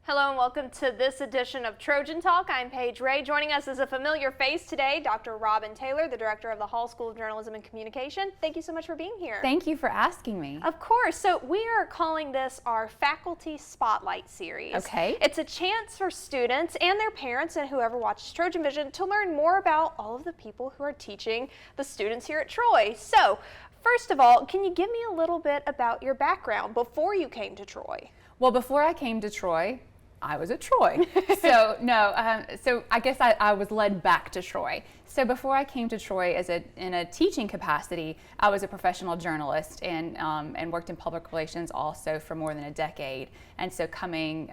Hello and welcome to this edition of Trojan Talk. I'm Paige Ray. Joining us is a familiar face today, Dr. Robin Taylor, the director of the Hall School of Journalism and Communication. Thank you so much for being here. Thank you for asking me. Of course. So we are calling this our Faculty Spotlight Series. Okay. It's a chance for students and their parents and whoever watches Trojan Vision to learn more about all of the people who are teaching the students here at Troy. So first of all, can you give me a little bit about your background before you came to Troy? Well, before I came to Troy, I was at Troy. So I guess I was led back to Troy. So before I came to Troy in a teaching capacity, I was a professional journalist and worked in public relations also for more than a decade. And so coming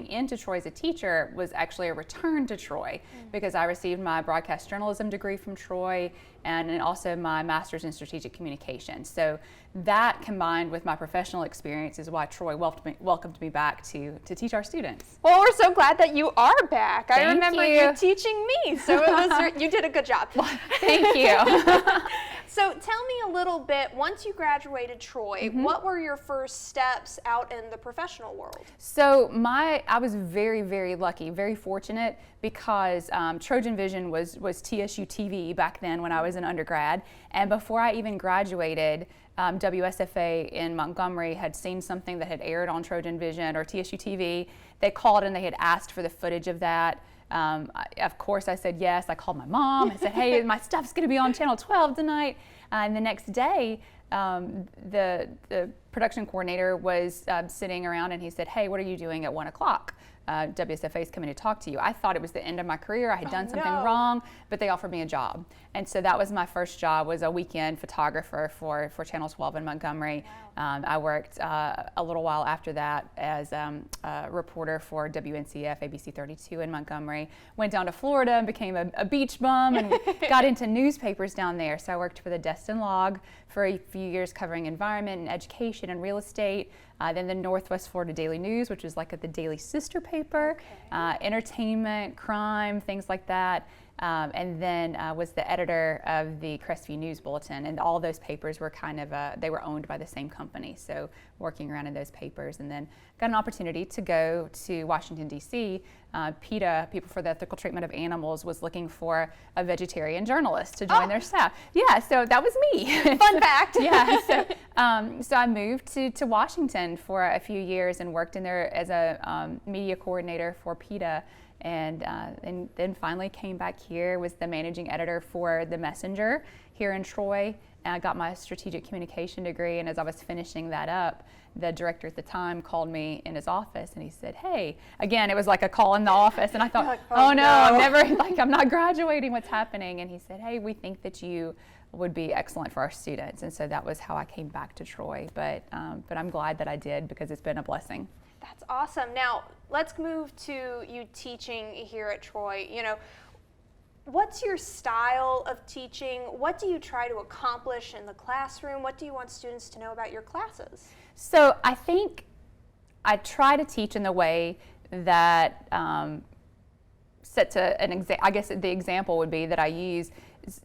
into Troy as a teacher was actually a return to Troy because I received my broadcast journalism degree from Troy and also my master's in strategic communication. So that combined with my professional experience is why Troy welcomed me back to teach our students. Well, we're so glad that you are back. I remember you. you teaching me, so you did a good job. Well, thank you. So tell me a little bit, once you graduated Troy, what were your first steps out in the professional world? So I was very, very lucky, very fortunate because Trojan Vision was TSU TV back then when I was an undergrad. And before I even graduated, WSFA in Montgomery had seen something that had aired on Trojan Vision or TSU TV. They called and they had asked for the footage of that. Of course, I said yes. I called my mom. I said, hey, my stuff's going to be on Channel 12 tonight. And the next day, the production coordinator was sitting around and he said, hey, what are you doing at 1 o'clock? WSFA is coming to talk to you. I thought it was the end of my career. I had done something wrong, but they offered me a job. And so that was my first job, was a weekend photographer for Channel 12 in Montgomery. Wow. I worked a little while after that as a reporter for WNCF, ABC 32 in Montgomery. Went down to Florida and became a beach bum and got into newspapers down there. So I worked for the Destin Log for a few years covering environment and education and real estate. Then the Northwest Florida Daily News, which is like the daily sister paper, entertainment, crime, things like that. And then was the editor of the Crestview News Bulletin, and all those papers were they were owned by the same company, so working around in those papers. And then got an opportunity to go to Washington, D.C. PETA, People for the Ethical Treatment of Animals, was looking for a vegetarian journalist to join their staff. Yeah, so that was me. Fun fact. Yeah, so I moved to Washington for a few years and worked in there as a media coordinator for PETA. And then finally came back here, was the managing editor for The Messenger here in Troy. And I got my strategic communication degree, and as I was finishing that up, the director at the time called me in his office and he said, hey, again, it was like a call in the office, and I thought, like, oh no, I'm not graduating, what's happening? And he said, hey, we think that you would be excellent for our students. And so that was how I came back to Troy, but I'm glad that I did because it's been a blessing. That's awesome. Now, let's move to you teaching here at Troy. You know, what's your style of teaching? What do you try to accomplish in the classroom? What do you want students to know about your classes? So I think I try to teach in the way that sets an example. I guess the example would be that I use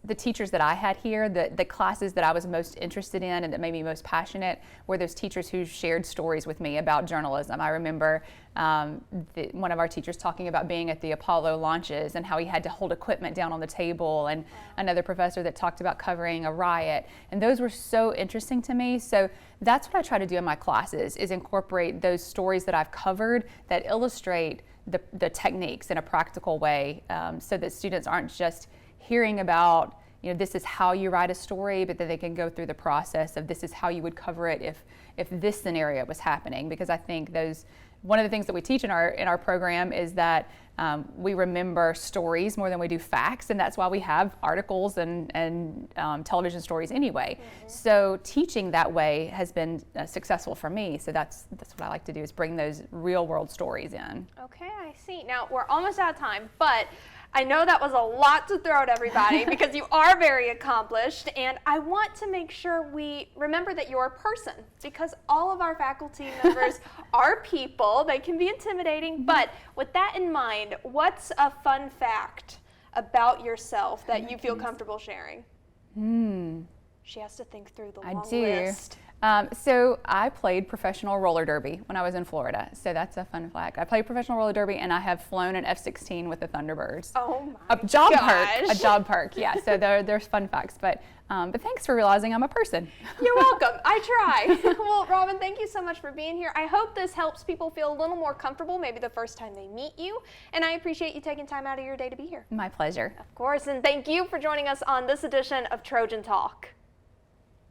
the teachers that I had here, the classes that I was most interested in and that made me most passionate were those teachers who shared stories with me about journalism. I remember one of our teachers talking about being at the Apollo launches and how he had to hold equipment down on the table, and another professor that talked about covering a riot. And those were so interesting to me. So that's what I try to do in my classes, is incorporate those stories that I've covered that illustrate the techniques in a practical way, so that students aren't just hearing about, this is how you write a story, but that they can go through the process of this is how you would cover it if this scenario was happening. Because I think one of the things that we teach in our program is that we remember stories more than we do facts, and that's why we have articles and television stories anyway. So teaching that way has been successful for me. So that's what I like to do, is bring those real world stories in. Okay, I see. Now, we're almost out of time, but I know that was a lot to throw at everybody because you are very accomplished, and I want to make sure we remember that you're a person, because all of our faculty members are people. They can be intimidating, but with that in mind, what's a fun fact about yourself that you feel comfortable sharing? She has to think through the long list. So I played professional roller derby when I was in Florida. So that's a fun fact. I played professional roller derby, and I have flown an F-16 with the Thunderbirds. Oh my A job gosh. perk. A job perk. Yeah. So there's fun facts, but thanks for realizing I'm a person. You're welcome. I try. Well, Robin, thank you so much for being here. I hope this helps people feel a little more comfortable, maybe the first time they meet you. And I appreciate you taking time out of your day to be here. My pleasure. Of course, and thank you for joining us on this edition of Trojan Talk.